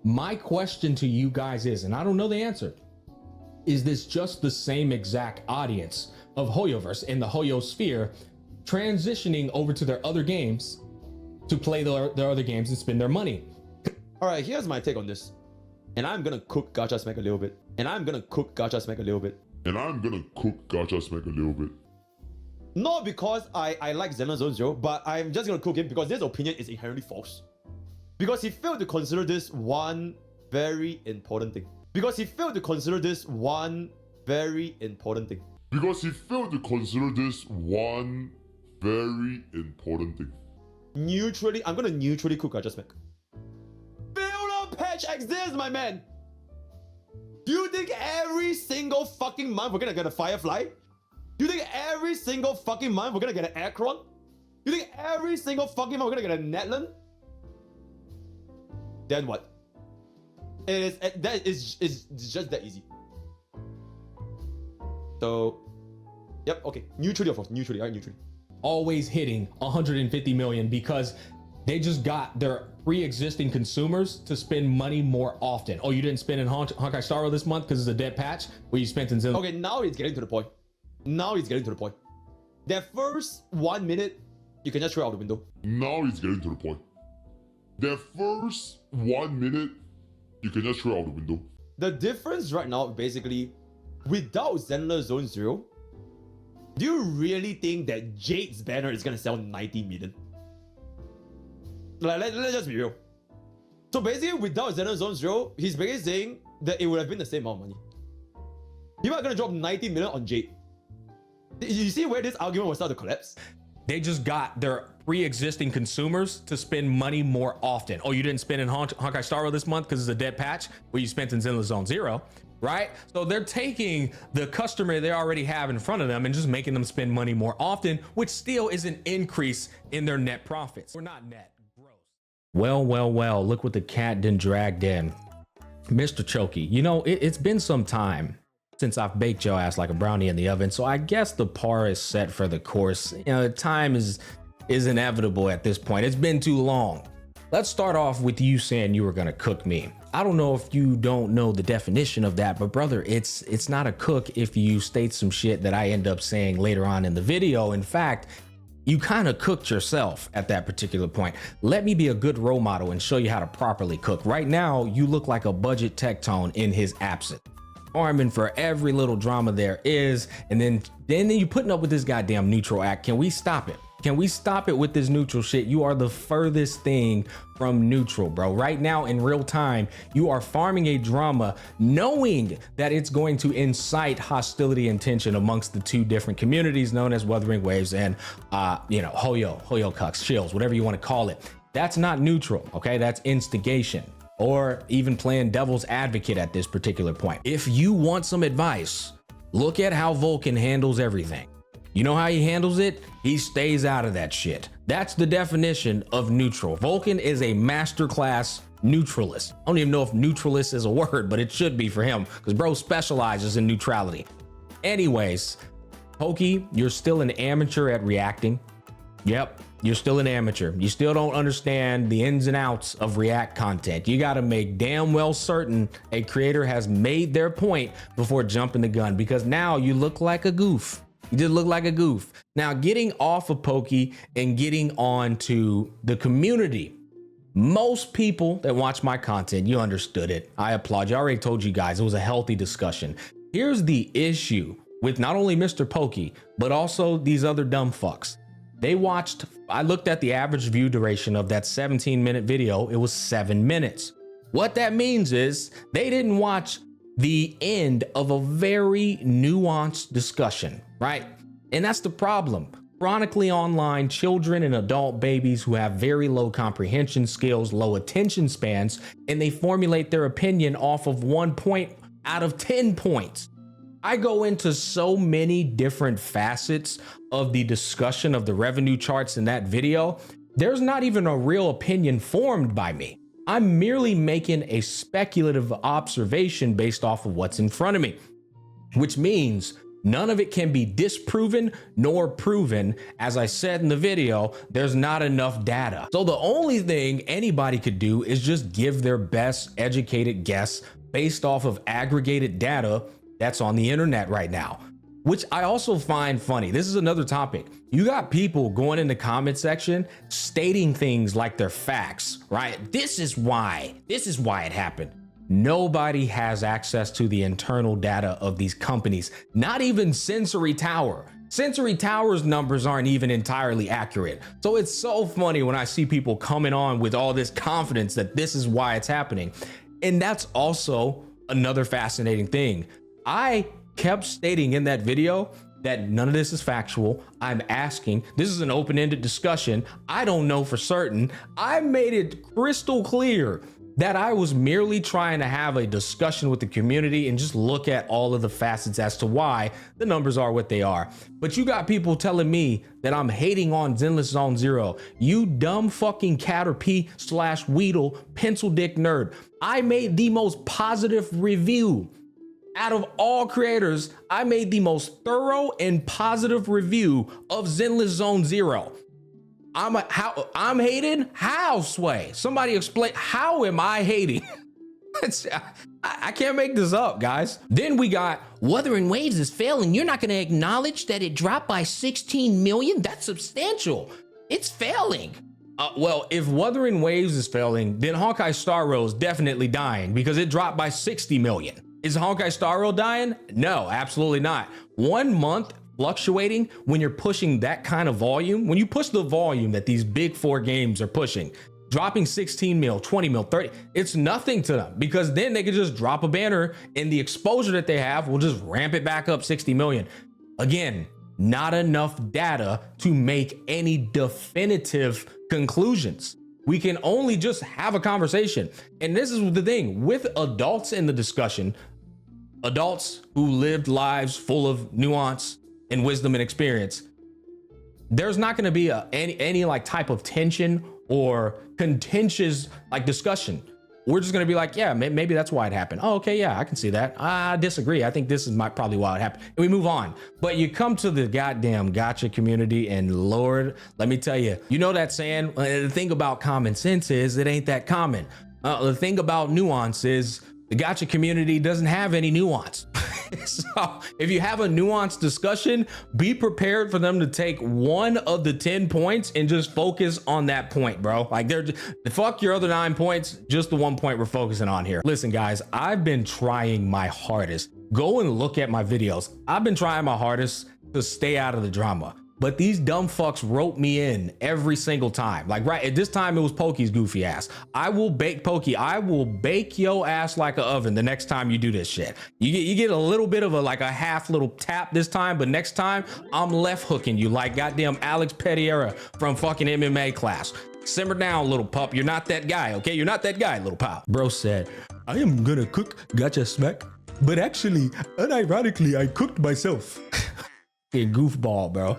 My question to you guys is, and I don't know the answer, is this just the same exact audience of Hoyoverse in the Hoyo sphere transitioning over to their other games to play their other games and spend their money? All right, here's my take on this. And I'm gonna cook Gacha Smack a little bit. Not because I like Zenless Zone Zero, but I'm just gonna cook him because this opinion is inherently false. Because he failed to consider this one very important thing. Neutrally, I'm gonna neutrally cook Gacha Smack. Build a patch exists, my man! Do you think every single fucking month we're gonna get a Firefly? Do you think every single fucking month we're gonna get an Aircron? Do you think every single fucking month we're gonna get a Netland? Then what? It's just that easy. So, yep, okay. Neutrally, of course. Neutrally, alright, neutrally. Always hitting 150 million because they just got their pre-existing consumers to spend money more often. Oh, you didn't spend in Honkai Star Rail this month because it's a dead patch? Well, you spent in Zen. Okay, now it's getting to the point. That first 1 minute, you can just throw it out the window. The difference right now, basically, without Zenless Zone Zero, do you really think that Jade's banner is gonna sell 90 million? Like, let's just be real. So basically, without Zenless Zone Zero, he's basically saying that it would have been the same amount of money. People are gonna drop 90 million on Jade. You see where this argument will start to collapse? They just got their pre-existing consumers to spend money more often. Oh, you didn't spend in Honkai Star Rail this month because it's a dead patch? Well, you spent in Zenless Zone Zero, right? So they're taking the customer they already have in front of them and just making them spend money more often, which still is an increase in their net profits. Or not net, gross. Well, look what the cat done dragged in. Mr. Choky, you know, it's been some time since I've baked your ass like a brownie in the oven, so I guess the par is set for the course. You know, time is inevitable at this point. It's been too long. Let's start off with you saying you were gonna cook me. I don't know if you don't know the definition of that, but brother, it's not a cook if you state some shit that I end up saying later on in the video. In fact, you kind of cooked yourself at that particular point. Let me be a good role model and show you how to properly cook. Right now, you look like a budget tectone in his absence. Farming for every little drama there is, and then you putting up with this goddamn neutral act. Can we stop it? Can we stop it with this neutral shit? You are the furthest thing from neutral, bro. Right now in real time, you are farming a drama knowing that it's going to incite hostility and tension amongst the two different communities known as Wuthering Waves and Hoyo Cucks, Chills, whatever you want to call it. That's not neutral, okay? That's instigation, or even playing devil's advocate at this particular point. If you want some advice, look at how Vulcan handles everything. You know how he handles it? He stays out of that shit. That's the definition of neutral. Vulcan is a masterclass neutralist. I don't even know if neutralist is a word, but it should be for him because bro specializes in neutrality. Anyways, Pokke, you're still an amateur at reacting. Yep, you're still an amateur. You still don't understand the ins and outs of React content. You got to make damn well certain a creator has made their point before jumping the gun, because now you look like a goof. You just look like a goof. Now, getting off of Pokke and getting on to the community. Most people that watch my content, you understood it. I applaud you. I already told you guys it was a healthy discussion. Here's the issue with not only Mr. Pokke, but also these other dumb fucks. They watched, I looked at the average view duration of that 17-minute video. It was 7 minutes. What that means is they didn't watch the end of a very nuanced discussion, right? And that's the problem. Chronically online children and adult babies who have very low comprehension skills, low attention spans, and they formulate their opinion off of 1 point out of 10 points. I go into so many different facets of the discussion of the revenue charts in that video. There's not even a real opinion formed by me. I'm merely making a speculative observation based off of what's in front of me, which means None of it can be disproven nor proven. As I said in the video, there's not enough data. So the only thing anybody could do is just give their best educated guess based off of aggregated data that's on the internet right now, which I also find funny. This is another topic. You got people going in the comment section stating things like they're facts, right? This is why it happened. Nobody has access to the internal data of these companies, not even Sensory Tower. Sensory Tower's numbers aren't even entirely accurate. So it's so funny when I see people coming on with all this confidence that this is why it's happening. And that's also another fascinating thing. I kept stating in that video that none of this is factual. I'm asking, this is an open-ended discussion. I don't know for certain. I made it crystal clear that I was merely trying to have a discussion with the community and just look at all of the facets as to why the numbers are what they are. But you got people telling me that I'm hating on Zenless Zone Zero. You dumb fucking Caterpie/Weedle pencil dick nerd. I made the most positive review. Out of all creators, I made the most thorough and positive review of Zenless Zone Zero. I'm hating? How, Sway? Somebody explain, how am I hating? I can't make this up, guys. Then we got Wuthering Waves is failing. You're not going to acknowledge that it dropped by 16 million? That's substantial. It's failing. Well, if Wuthering Waves is failing, then Honkai Star Rail is definitely dying because it dropped by 60 million. Is Honkai Star Rail dying? No, absolutely not. 1 month fluctuating when you're pushing that kind of volume, when you push the volume that these big 4 games are pushing, dropping 16 mil, 20 mil, 30, it's nothing to them because then they could just drop a banner and the exposure that they have will just ramp it back up 60 million. Again, not enough data to make any definitive conclusions. We can only just have a conversation. And this is the thing with adults in the discussion, adults who lived lives full of nuance and wisdom and experience. There's not going to be any like type of tension or contentious like discussion. We're just going to be like, yeah, maybe that's why it happened. Oh, okay, yeah, I can see that. I disagree. I think this is probably why it happened. And we move on. But you come to the goddamn gacha community and Lord, let me tell you, you know that saying, the thing about common sense is it ain't that common. The thing about nuance is the gacha community doesn't have any nuance. So if you have a nuanced discussion, be prepared for them to take one of the 10 points and just focus on that point, bro. Like fuck your other 9 points, just the 1 point we're focusing on here. Listen, guys, I've been trying my hardest. Go and look at my videos. I've been trying my hardest to stay out of the drama. But these dumb fucks rope me in every single time. Like right at this time, it was Pokke's goofy ass. I will bake Pokke. I will bake your ass like an oven the next time you do this shit. You get a little bit of a half little tap this time, but next time I'm left hooking you like goddamn Alex Petiera from fucking MMA class. Simmer down, little pup. You're not that guy, okay? You're not that guy, little pal. Bro said, I am gonna cook Gacha Smack, but actually, unironically, I cooked myself. Goofball, bro.